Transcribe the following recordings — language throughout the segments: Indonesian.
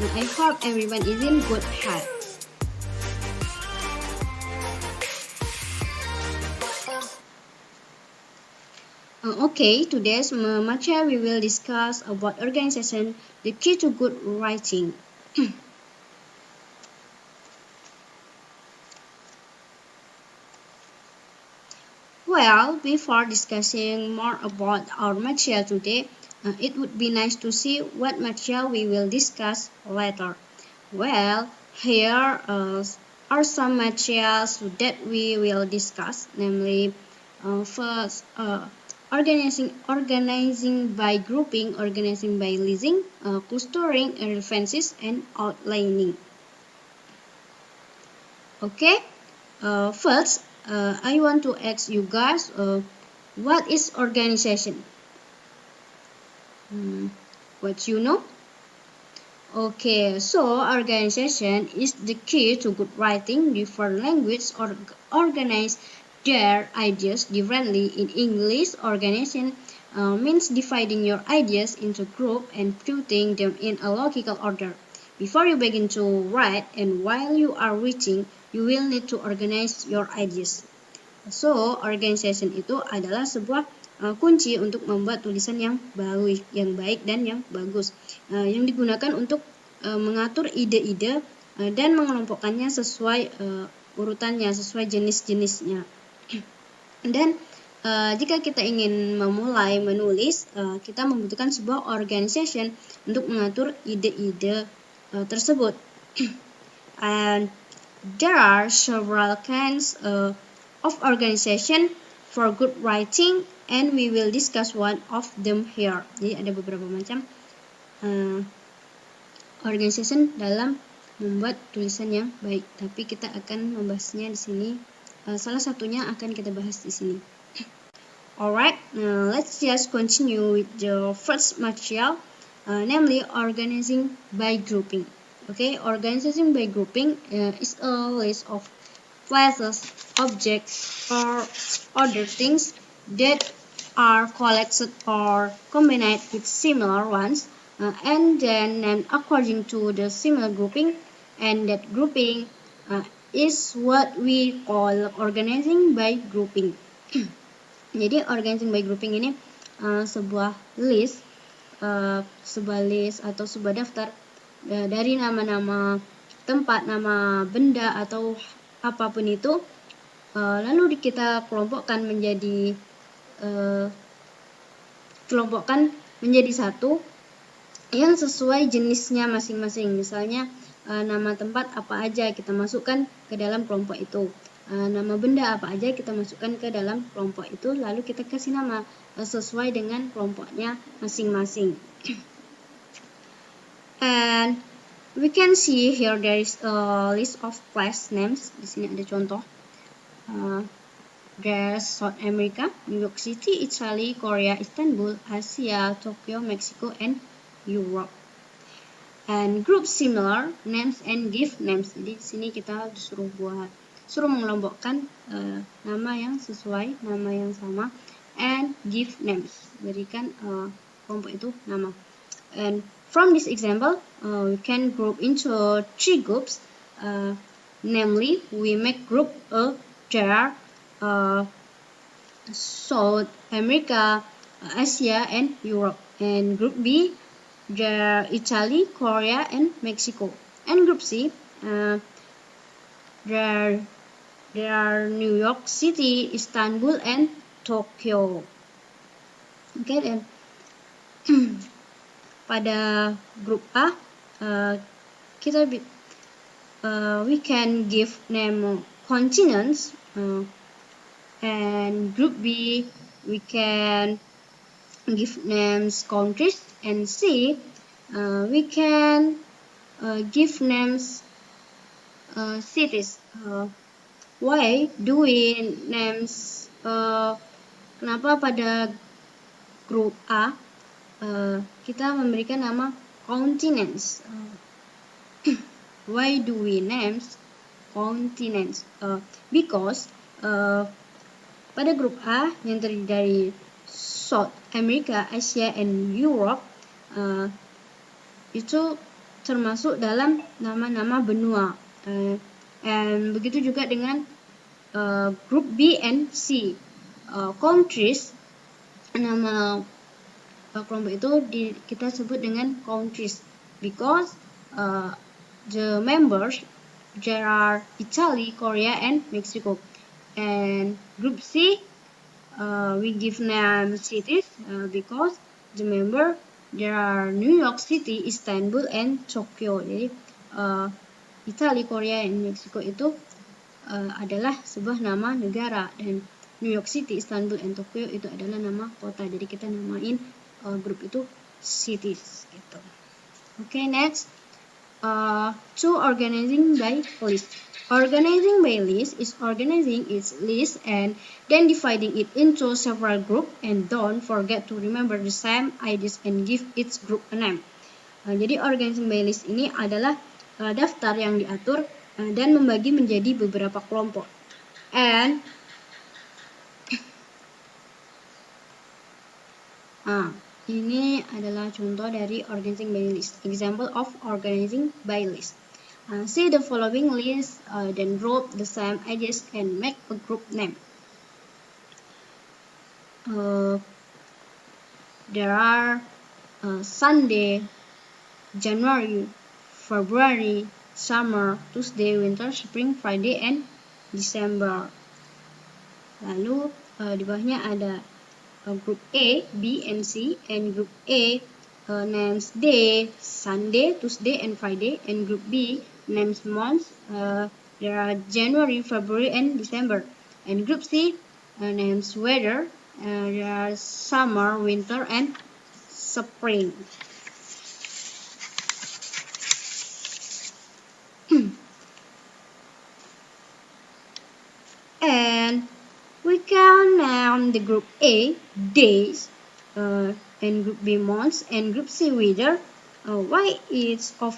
I hope everyone is in good health. Okay, today's material we will discuss about organization, the key to good writing. Well, before discussing more about our material today, it would be nice to see what material we will discuss later. Well, here are some materials that we will discuss, namely first, organizing by grouping, organizing by listing, clustering, references, and outlining. Okay, first, I want to ask you guys, what is organization? What you know? Okay, so organization is the key to good writing. Different languages organize their ideas differently. In English, organization means dividing your ideas into groups and putting them in a logical order. Before you begin to write and while you are writing, you will need to organize your ideas. So, organization itu adalah sebuah kunci untuk membuat tulisan yang baik dan yang bagus, yang digunakan untuk mengatur ide-ide dan mengelompokkannya sesuai urutannya, sesuai jenis-jenisnya. Dan jika kita ingin memulai menulis, kita membutuhkan sebuah organization untuk mengatur ide-ide tersebut. And there are several kinds of organization for good writing, and we will discuss one of them here. Jadi ada beberapa macam organization dalam membuat tulisan yang baik, tapi kita akan membahasnya di sini. Salah satunya akan kita bahas di sini. Alright, let's just continue with the first material, namely organizing by grouping. Okay, organizing by grouping is a list of places, objects, or other things that are collected or combined with similar ones, and then named according to the similar grouping, and that grouping is what we call organizing by grouping. Jadi organizing by grouping ini sebuah list atau sebuah daftar dari nama-nama tempat, nama benda atau apapun itu, lalu kita kelompokkan menjadi satu yang sesuai jenisnya masing-masing. Misalnya nama tempat apa aja kita masukkan ke dalam kelompok itu, nama benda apa aja kita masukkan ke dalam kelompok itu, lalu kita kasih nama sesuai dengan kelompoknya masing-masing. And we can see here there is a list of place names. Di sini ada contoh. There's South America, New York City, Italy, Korea, Istanbul, Asia, Tokyo, Mexico, and Europe. And group similar names and give names. Jadi di sini kita suruh mengelompokkan nama yang sesuai, nama yang sama, and give names. Berikan kelompok itu nama. And from this example, we can group into 3 groups. Namely, we make group A, there are South America, Asia, and Europe. And group B, there are Italy, Korea, and Mexico. And group C, there are New York City, Istanbul, and Tokyo. Okay, then pada group A, we can give name continents, and group B we can give names countries, and C we can give names cities. Why do we names? Kenapa pada grup A kita memberikan nama continents? Why do we names continents? Because pada grup A yang terdiri dari South America, Asia, and Europe, itu termasuk dalam nama-nama benua. And begitu juga dengan group B and C. Countries, nama kelompok itu kita sebut dengan countries because the members there are Italy, Korea, and Mexico. And group C, we give name cities because the member there are New York City, Istanbul, and Tokyo. Jadi Italy, Korea, and Mexico itu adalah sebuah nama negara, dan New York City, Istanbul, and Tokyo itu adalah nama kota. Jadi kita namain grup itu cities gitu. Okay, next. To organizing by list. Organizing by list is organizing its list and then dividing it into several groups, and don't forget to remember the same ideas and give its group a name. Jadi organizing by list ini adalah daftar yang diatur dan membagi menjadi beberapa kelompok. And ini adalah contoh dari organizing by list. Example of organizing by list. See the following list, then group the same ideas and make a group name. There are Sunday, January, February, summer, Tuesday, winter, spring, Friday, and December. Lalu di bawahnya ada group A, B, and C, and group A names day, Sunday, Tuesday, and Friday, and group B names months. There are January, February, and December, and group C names weather. There are summer, winter, and spring. And we can name the group A days, and group B months, and group C weather. Why each of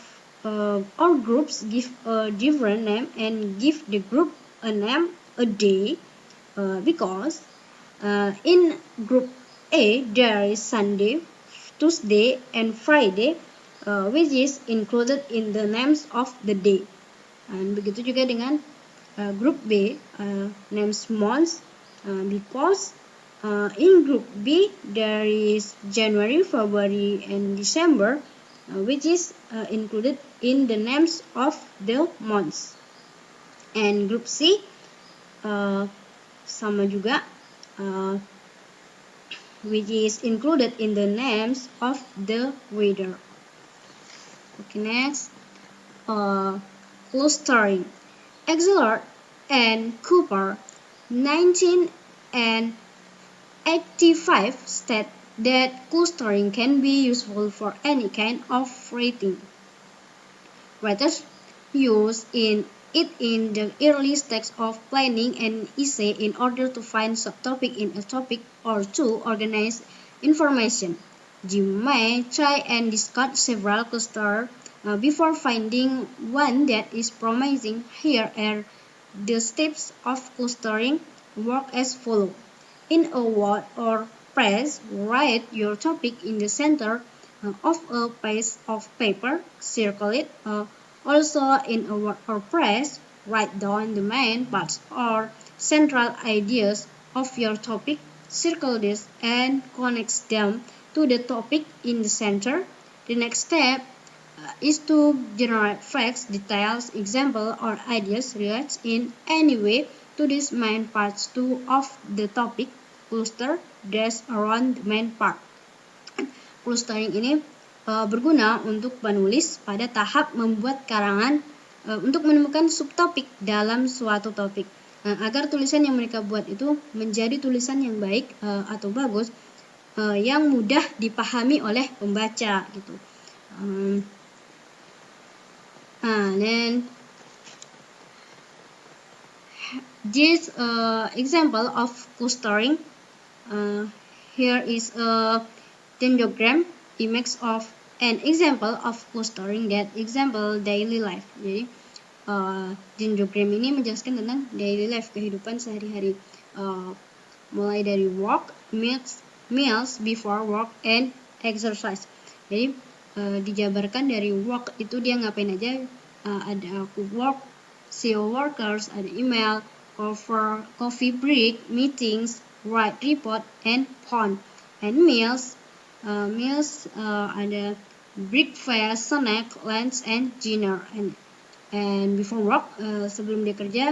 all groups give a different name and give the group a name a day? Because in group A there is Sunday, Tuesday, and Friday, which is included in the names of the day. And begitu juga dengan group B, names months, because in group B there is January, February, and December, which is included in the names of the months. And group C sama juga, which is included in the names of the weather. Okay, next. Clustering. Axelrod and Cooper, 1985, state that clustering can be useful for any kind of writing. Writers use it in the early stage of planning an essay in order to find subtopic in a topic or to organize information. You may try and discuss several clusters before finding one that is promising. Here are the steps of clustering. Work as follows. In a word or phrase, write your topic in the center of a piece of paper. Circle it. Also, in a word or phrase, write down the main parts or central ideas of your topic. Circle this and connect them to the topic in the center. The next step is to generate facts, details, examples, or ideas related in any way to these main parts of the topic. Cluster based around the main part. Clustering ini berguna untuk penulis pada tahap membuat karangan untuk menemukan subtopik dalam suatu topik, agar tulisan yang mereka buat itu menjadi tulisan yang baik atau bagus, yang mudah dipahami oleh pembaca gitu. Then this example of clustering, here is a dendrogram image of an example of clustering, that example daily life. Jadi dendrogram ini menjelaskan tentang daily life, kehidupan sehari-hari, mulai dari work, meals before work, and exercise. Jadi dijabarkan dari work itu dia ngapain aja. Ada work, CEO workers, ada email, coffee break, meetings, write report, and phone. And meals, ada breakfast, snack, lunch, and dinner. And before work, sebelum dia kerja,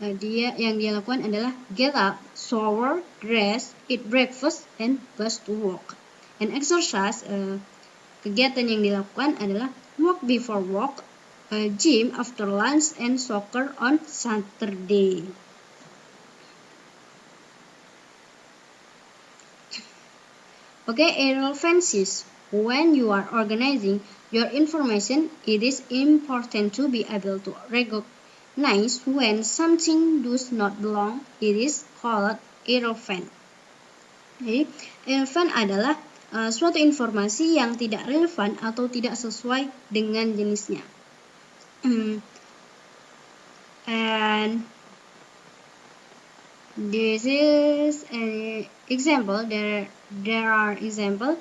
yang dia lakukan adalah get up, shower, dress, eat breakfast, and bus to work. And exercise, kegiatan yang dilakukan adalah walk before work, gym after lunch, and soccer on Saturday. Okay, irrelevancies. When you are organizing your information, it is important to be able to recognize when something does not belong. It is called irrelevant. Jadi, irrelevant adalah suatu informasi yang tidak relevan atau tidak sesuai dengan jenisnya. And this is an example. There are examples.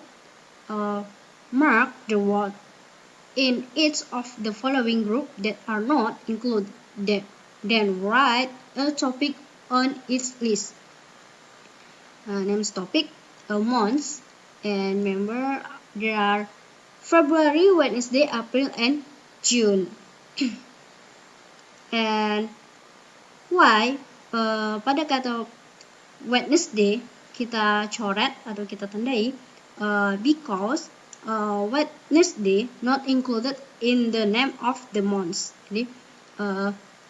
Mark the word in each of the following group that are not included. Then write a topic on each list. Names topic, months, and remember there are February, Wednesday, April, and June. And why? Pada kata Wednesday kita coret atau kita tandai because Wednesday not included in the name of the months. Jadi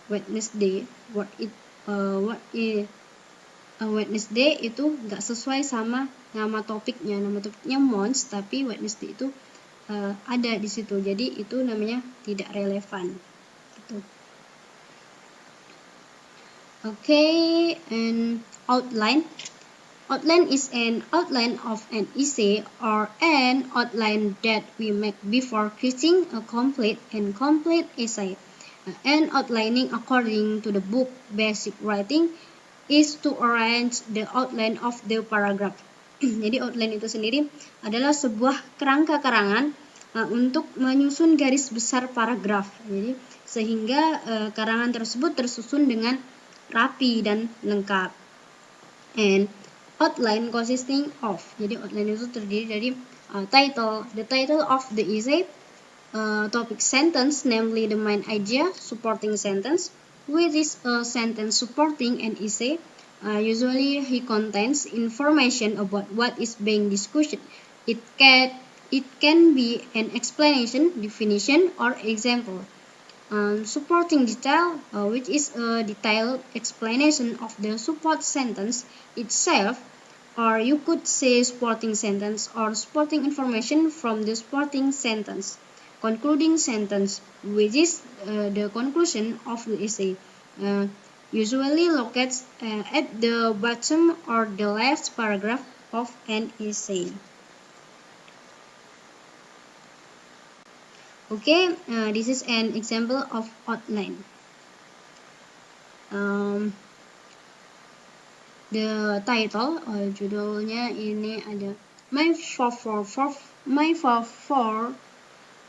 Wednesday Wednesday itu nggak sesuai sama nama topiknya. Nama topiknya months, tapi Wednesday itu ada di situ. Jadi itu namanya tidak relevan. Gitu. Okay, and outline. Outline is an outline of an essay or an outline that we make before creating a complete and complete essay. And outlining according to the book Basic Writing is to arrange the outline of the paragraph. Jadi outline itu sendiri adalah sebuah kerangka karangan untuk menyusun garis besar paragraf. Jadi sehingga karangan tersebut tersusun dengan rapi dan lengkap. And outline consisting of, jadi outline itu terdiri dari title, the title of the essay, topic sentence, namely the main idea, supporting sentence, which is a sentence supporting an essay. Usually he contains information about what is being discussed. It can be an explanation, definition, or example. Supporting detail, which is a detailed explanation of the support sentence itself, or you could say supporting sentence or supporting information from the supporting sentence. Concluding sentence, which is the conclusion of the essay, usually located at the bottom or the last paragraph of an essay. Okay, this is an example of outline. The title, judulnya ini ada My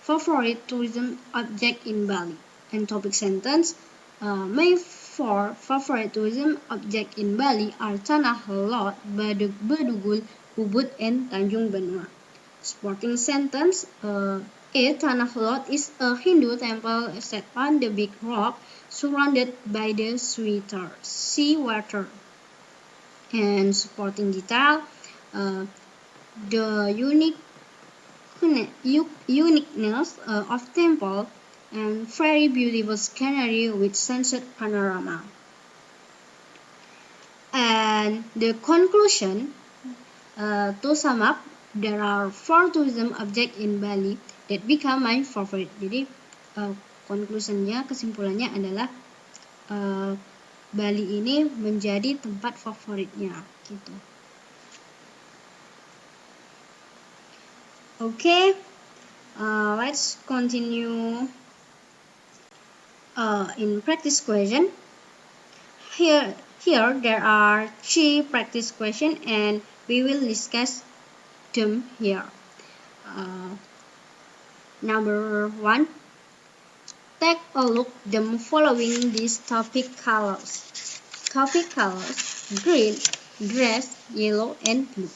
favorite tourism object in Bali. And topic sentence, my 4 favorite tourism object in Bali are Tanah Lot, Bedugul, Ubud, and Tanjung Benua. Supporting sentence, Tanah Lot is a Hindu temple set on the big rock surrounded by the sea water. And supporting detail, the uniqueness of temple and very beautiful scenery with sunset panorama. And the conclusion, to sum up, there are 4 tourism objects in Bali that become my favorite. Jadi conclusionnya, kesimpulannya adalah Bali ini menjadi tempat favoritnya gitu. Okay, let's continue in practice question. Here there are 3 practice questions and we will discuss them here. Number 1. Take a look the following these topic colors. Topic colors: green, dress, yellow, and blue.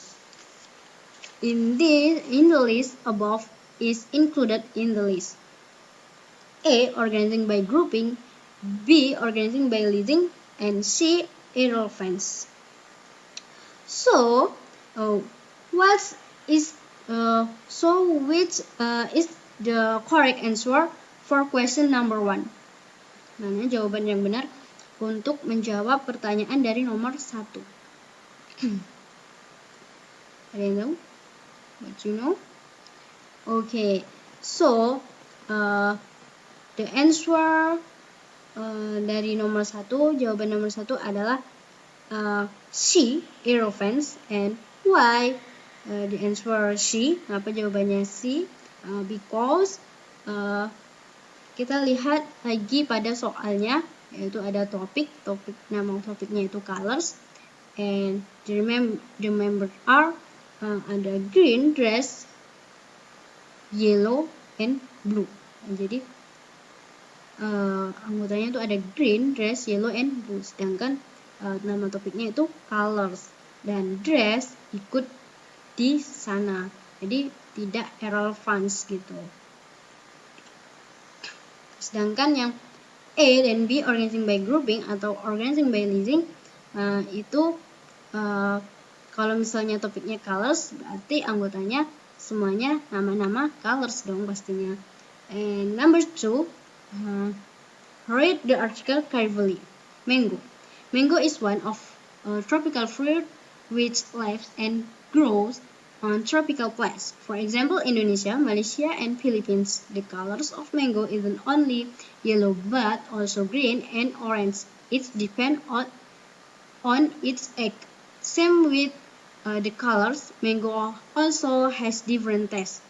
In the list above is included in the list. A. Organizing by grouping, B. Organizing by leading, and C. Irrelevance. So, which is the correct answer for question number 1? Mana jawaban yang benar untuk menjawab pertanyaan dari nomor 1? Ada yang tahu? What you know? Okay, so the answer dari nomor 1, jawaban nomor 1 adalah C, irrelevance. And why the answer C? Kenapa jawabannya C? Because kita lihat lagi pada soalnya, yaitu ada topik, nama topiknya itu colors, and the member are ada green, dress, yellow, and blue. Jadi anggotanya itu ada green, dress, yellow, and blue. Sedangkan nama topiknya itu colors dan dress ikut di sana. Jadi tidak irrelevance gitu. Sedangkan yang A dan B, organizing by grouping atau organizing by leading, itu kalau misalnya topiknya colors, berarti anggotanya semuanya nama-nama colors dong pastinya. And number 2, read the article carefully. Mango. Mango is one of tropical fruit which lives and grows on tropical places. For example, Indonesia, Malaysia, and Philippines. The colors of mango isn't only yellow but also green and orange. It depends on its egg. Same with the colors. Mango also has different tastes.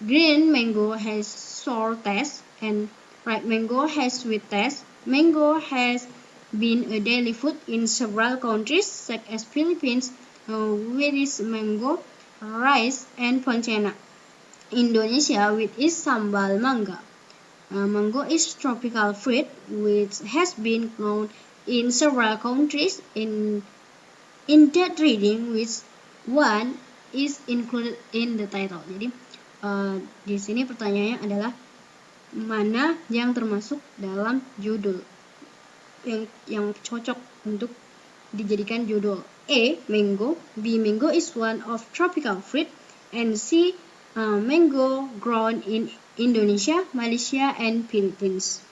Green mango has sour taste and red mango has sweet taste. Mango has been a daily food in several countries such as Philippines, with its mango, rice, and pontianak. Indonesia with its sambal mangga. Mango is tropical fruit which has been grown in several countries. In that reading, which one is included in the title? Jadi di sini pertanyaannya adalah mana yang termasuk dalam judul yang cocok untuk dijadikan judul. A. Mango. B. Mango is one of tropical fruit. And C. Mango grown in Indonesia, Malaysia, and Philippines.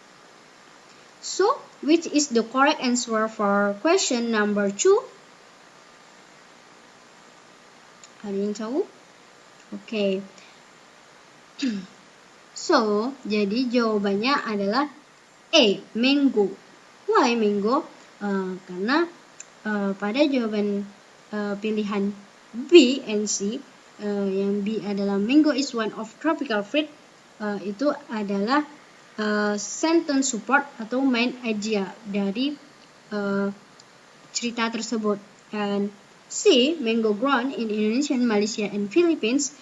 So, which is the correct answer for question number 2? Ada yang tahu? Okay. So, jadi jawabannya adalah A. Mango. Why mango? Karena pada jawaban pilihan B and C, yang B adalah mango is one of tropical fruit, itu adalah sentence support atau main idea dari cerita tersebut. And C, mango grown in Indonesia, Malaysia, and Philippines,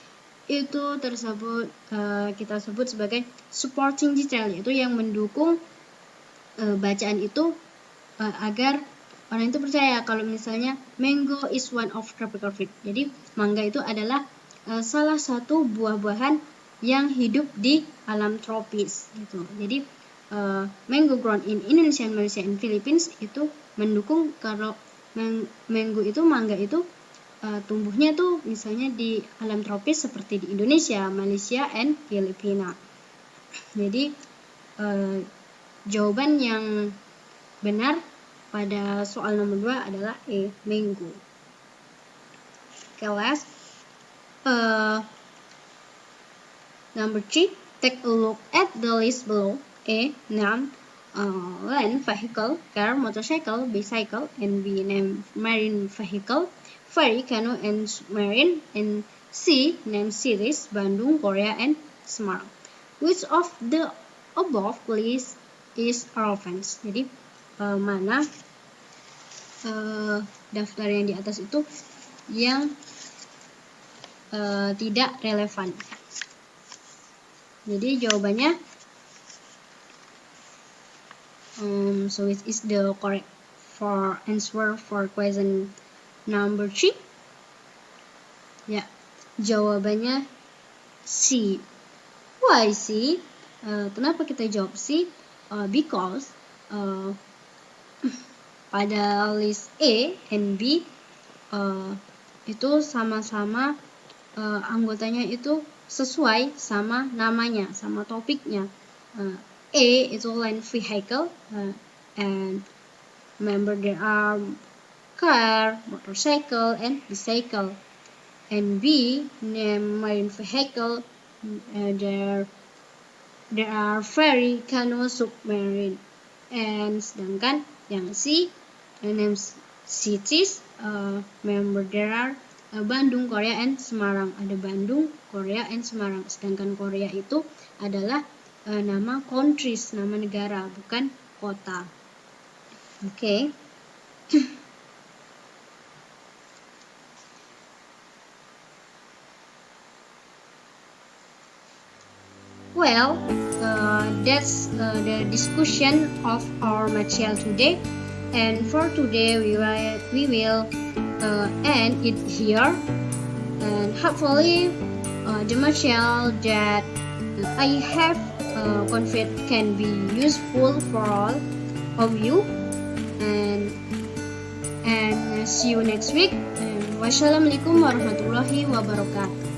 itu tersebut kita sebut sebagai supporting detail, yaitu yang mendukung bacaan itu agar orang itu percaya kalau misalnya mango is one of tropical fruit. Jadi mangga itu adalah salah satu buah-buahan yang hidup di alam tropis gitu. Jadi mango grown in Indonesia, Malaysia, and Philippines itu mendukung kalau mangga itu tumbuhnya tuh misalnya di alam tropis seperti di Indonesia, Malaysia, and Filipina. Jadi jawaban yang benar pada soal nomor 2 adalah A, mango. Okay, last. Number 3, take a look at the list below. A, name, land, vehicle, car, motorcycle, bicycle, and B, name, marine vehicle, ferry, canoe, and submarine, and C, name, series, Bandung, Korea, and Semarang. Which of the above list is relevant? Jadi mana daftar yang di atas itu yang tidak relevan. Jadi jawabannya so it is the correct for answer for question number 3. Ya, jawabannya C. Why C? Kenapa kita jawab C? Because pada list A and B itu sama-sama anggotanya itu sesuai sama namanya, sama topiknya. A itu land vehicle, and remember there are car, motorcycle, and bicycle. And B name marine vehicle, there are ferry, canoe, submarine. And sedangkan yang C names cities, remember there are Bandung, Korea, and Semarang. Ada Bandung, Korea, and Semarang. Sedangkan Korea itu adalah nama countries, nama negara, bukan kota. Oke. Well, that's the discussion of our material today. And for today, we will end it here. And hopefully, the material that I have conveyed can be useful for all of you. And see you next week. And wassalamualaikum warahmatullahi wabarakatuh.